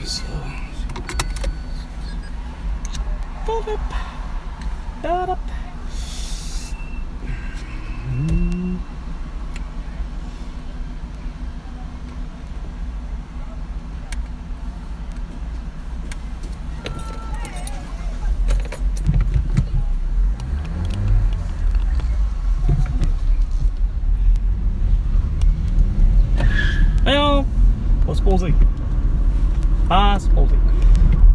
ça. Voyons, pas se poser. Pas se poser.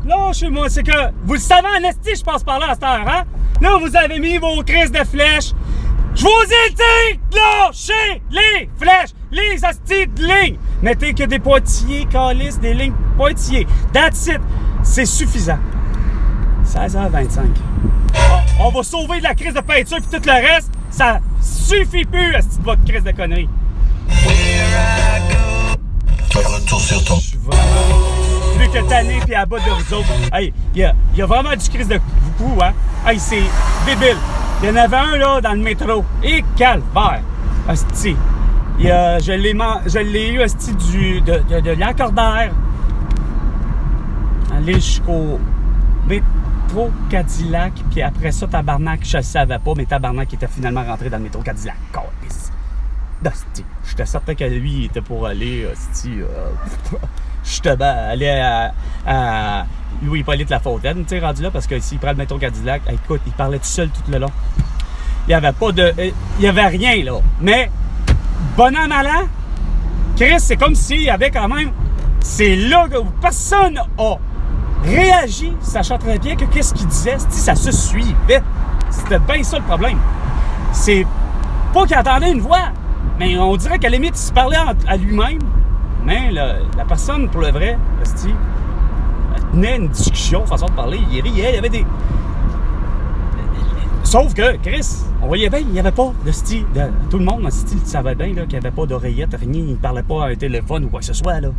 Là, chez moi, c'est que vous le savez, en esti, je passe par là à cette heure, hein? Là, vous avez mis vos crises de flèches. Je vous ai dit, lâchez les flèches, les astis de lignes. Mettez que des pointillés, calices, des lignes pointillées. That's it. C'est suffisant. 16h25. On va sauver de la crise de peinture et tout le reste. Ça suffit plus, asti, de votre crise de conneries. Retour sur ton. Je suis vraiment plus que tanné puis à bas de vous autres. Hey, il y a vraiment du crise de vous, hein? Hey, c'est débile. Il y en avait un, là, dans le métro. Et calvaire. Asti. Je l'ai eu, asti, de l'Accordaire. Aller jusqu'au métro Cadillac. Puis après ça, tabarnak, je le savais pas, mais tabarnak était finalement rentré dans le métro Cadillac. Câlisse. Asti. J'étais certain que lui, il était pour aller, asti, justement, aller à Louis-Hippolyte Lafontaine, tu sais, rendu là, parce que s'il prend le métro Cadillac, écoute, il parlait tout seul tout le long. Il y avait pas de... il y avait rien, là. Mais, bon an, mal an, Chris, c'est comme s'il y avait quand même... C'est là que personne a réagi, sachant très bien que qu'est-ce qu'il disait, ça se suivait. C'était bien ça le problème. C'est pas qu'il entendait une voix, mais on dirait qu'à la limite, il se parlait à lui-même. Mais la personne, pour le vrai, elle tenait une discussion, façon de parler, il riait, il y avait des... Sauf que, Chris, on voyait bien, il n'y avait pas de style. Tout le monde, style, savait bien qu'il n'y avait pas d'oreillette, rien, il ne parlait pas à un téléphone ou quoi que ce soit, là.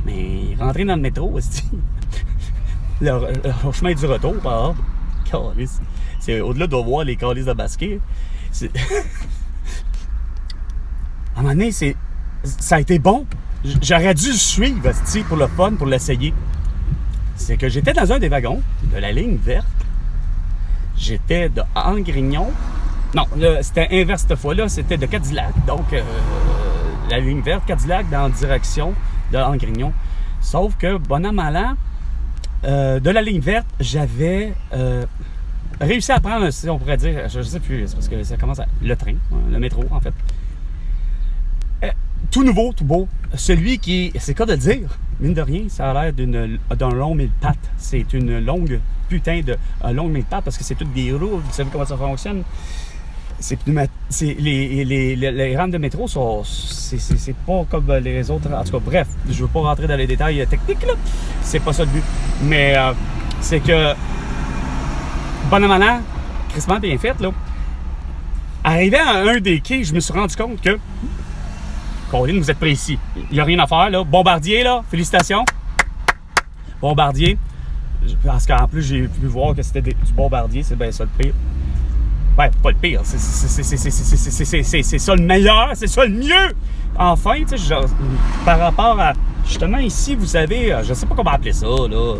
Mais rentrer dans le métro, le chemin du retour, par exemple, c'est au-delà de voir les calices de basket. À un moment donné, ça a été bon. J'aurais dû le suivre, pour le fun, pour l'essayer. C'est que j'étais dans un des wagons de la ligne verte. J'étais de Angrignon. Non, c'était inverse cette fois-là. C'était de Cadillac. Donc, la ligne verte, Cadillac, dans la direction de Angrignon. Sauf que, bon an, mal an, de la ligne verte, j'avais réussi à prendre, si on pourrait dire, je ne sais plus, c'est parce que ça commence à... Le train, le métro, en fait. Tout nouveau, tout beau. Celui qui, c'est quoi de le dire, mine de rien, ça a l'air d'un long mille pattes. C'est une longue putain de longue mille pattes parce que c'est toutes des roues. Vous savez comment ça fonctionne? Les rames de métro sont... C'est pas comme les autres. En tout cas, bref, je veux pas rentrer dans les détails techniques, là. C'est pas ça le but. Mais c'est que, bon an, mal an, crissement bien fait, là. Arrivé à un des quais, je me suis rendu compte que Colin, vous êtes précis. Il n'y a rien à faire, là. Bombardier, là. Félicitations. Bombardier. Parce qu'en plus, j'ai pu voir que c'était du bombardier. C'est bien ça le pire. Ouais, pas le pire. C'est ça le meilleur. C'est ça le mieux. Enfin, tu sais, par rapport à... Justement, ici, vous savez, je sais pas comment appeler ça, là.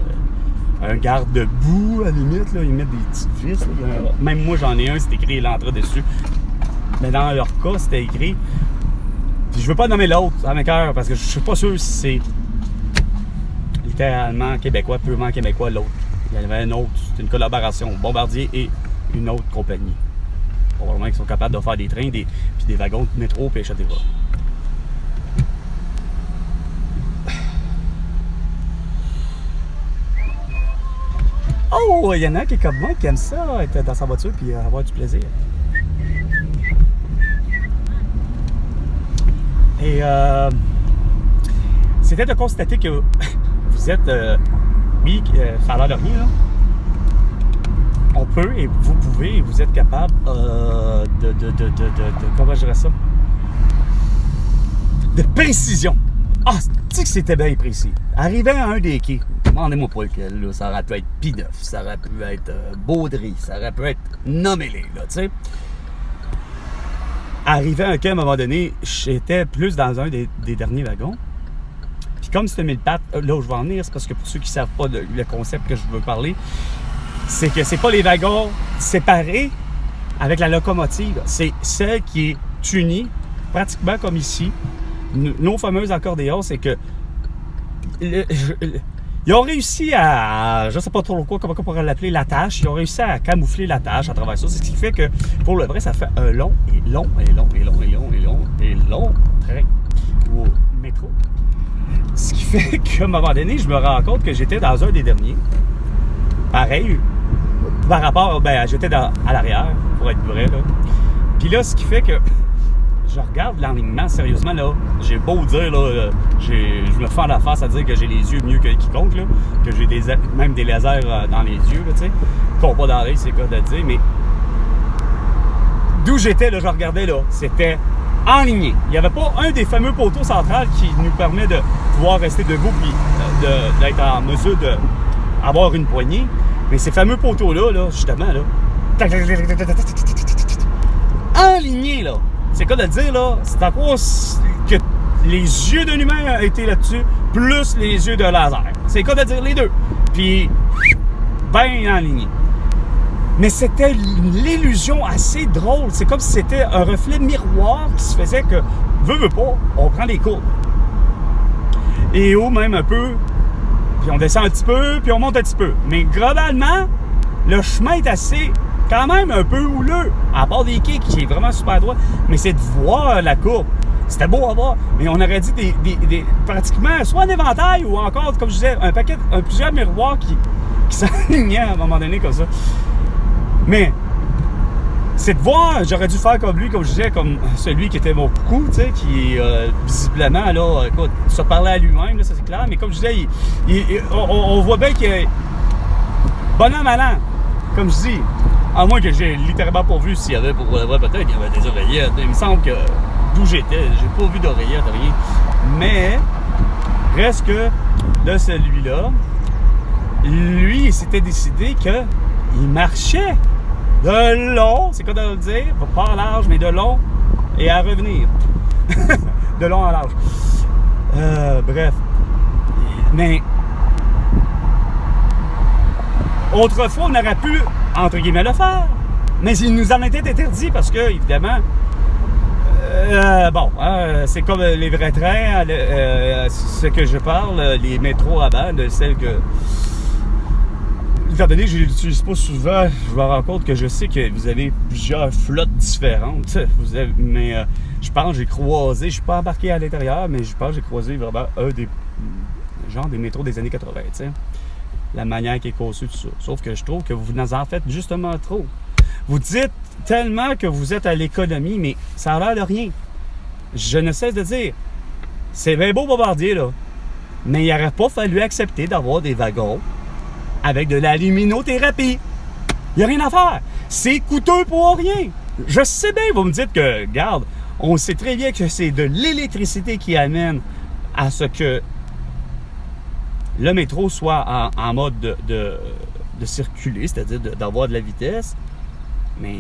Un garde-boue, à la limite, là. Ils mettent des petites vis. Là. Même moi, j'en ai un, c'est écrit l'entrée dessus. Mais dans leur cas, c'était écrit... Puis je veux pas nommer l'autre à mes cœurs parce que je suis pas sûr si c'est littéralement québécois, purement québécois, l'autre. Il y avait un autre, c'était une collaboration, Bombardier et une autre compagnie. Probablement qu'ils sont capables de faire des trains, puis des wagons de métro, puis etc. Oh, il y en a qui est comme moi qui aime ça, être dans sa voiture puis avoir du plaisir. Et c'était de constater que vous êtes, oui, ça a l'air de rien, là. On peut et vous pouvez et vous êtes capable comment je dirais ça? De précision. Ah, tu que c'était bien précis. Arrivé à un des quais, demandez-moi pas lequel, là, ça aurait pu être Pineuf, ça aurait pu être Baudry, ça aurait pu être Nommez-les, là, tu sais. Arrivé à un quai, à un moment donné, j'étais plus dans un des derniers wagons. Puis comme c'est un mille pattes, là où je vais en venir, c'est parce que pour ceux qui ne savent pas le concept que je veux parler, c'est que c'est pas les wagons séparés avec la locomotive, c'est celle qui est unie, pratiquement comme ici. Nos fameux accordéons, c'est que ils ont réussi à, je sais pas trop quoi, comment on pourrait l'appeler, la tâche. Ils ont réussi à camoufler la tâche à travers ça. C'est ce qui fait que, pour le vrai, ça fait un long et long et long et long et long et long et long train au métro. Ce qui fait qu'à un moment donné, je me rends compte que j'étais dans un des derniers. Pareil, par rapport, j'étais à l'arrière, pour être vrai, là. Puis là, ce qui fait que je regarde l'enlignement, sérieusement, là, j'ai beau dire, là, je me fends la face à dire que j'ai les yeux mieux que quiconque, là, que j'ai même des lasers dans les yeux, là, tu sais, qu'on pas dans l'œil, c'est quoi de le dire, mais d'où j'étais, là, je regardais, là, c'était enligné. Il n'y avait pas un des fameux poteaux centrales qui nous permet de pouvoir rester debout puis d'être en mesure d'avoir une poignée, mais ces fameux poteaux-là, là, justement, là, enlignés, là. C'est quoi de dire, là? C'est à cause que les yeux d'un humain étaient là-dessus, plus les yeux de laser. C'est quoi de dire les deux? Puis, bien aligné. Mais c'était l'illusion assez drôle. C'est comme si c'était un reflet miroir qui se faisait que, veut pas, on prend les courbes. Et haut même un peu, puis on descend un petit peu, puis on monte un petit peu. Mais globalement, le chemin est assez... quand même un peu houleux, à part des quais qui est vraiment super droit, mais c'est de voir la courbe. C'était beau à voir, mais on aurait dit pratiquement soit un éventail ou encore, comme je disais, plusieurs miroirs qui s'alignaient à un moment donné comme ça. Mais c'est de voir, j'aurais dû faire comme lui, comme je disais, comme celui qui était mon coucou, tu sais, qui visiblement, là, écoute, se parlait à lui-même, là, ça c'est clair, mais comme je disais, on voit bien qu'il est bonhomme allant, comme je dis. À moins que j'ai littéralement pas vu s'il y avait, pour le vrai, peut-être qu'il y avait des oreillettes. Il me semble que d'où j'étais, j'ai pas vu d'oreillettes, rien. Mais, reste que de celui-là, lui, il s'était décidé qu'il marchait de long, c'est quoi de le dire? Pas en large, mais de long et à revenir. De long en large. Bref. Mais, autrefois, on aurait pu, entre guillemets, le faire. Mais il nous en était interdit parce que, évidemment, c'est comme les vrais trains, ce que je parle, les métros avant, de celles que... Étant donné que je ne l'utilise pas souvent, je me rends compte que je sais que vous avez plusieurs flottes différentes. Mais je pense que j'ai croisé, je ne suis pas embarqué à l'intérieur, mais je pense que j'ai croisé vraiment des métros des années 80, tu sais. La manière qui est conçue, tout ça. Sauf que je trouve que vous en faites justement trop. Vous dites tellement que vous êtes à l'économie, mais ça a l'air de rien. Je ne cesse de dire, c'est bien beau Bombardier, là, mais il n'aurait pas fallu accepter d'avoir des wagons avec de la luminothérapie. Il n'y a rien à faire. C'est coûteux pour rien. Je sais bien, vous me dites que, regarde, on sait très bien que c'est de l'électricité qui amène à ce que le métro soit en mode de circuler, c'est-à-dire d'avoir de la vitesse. Mais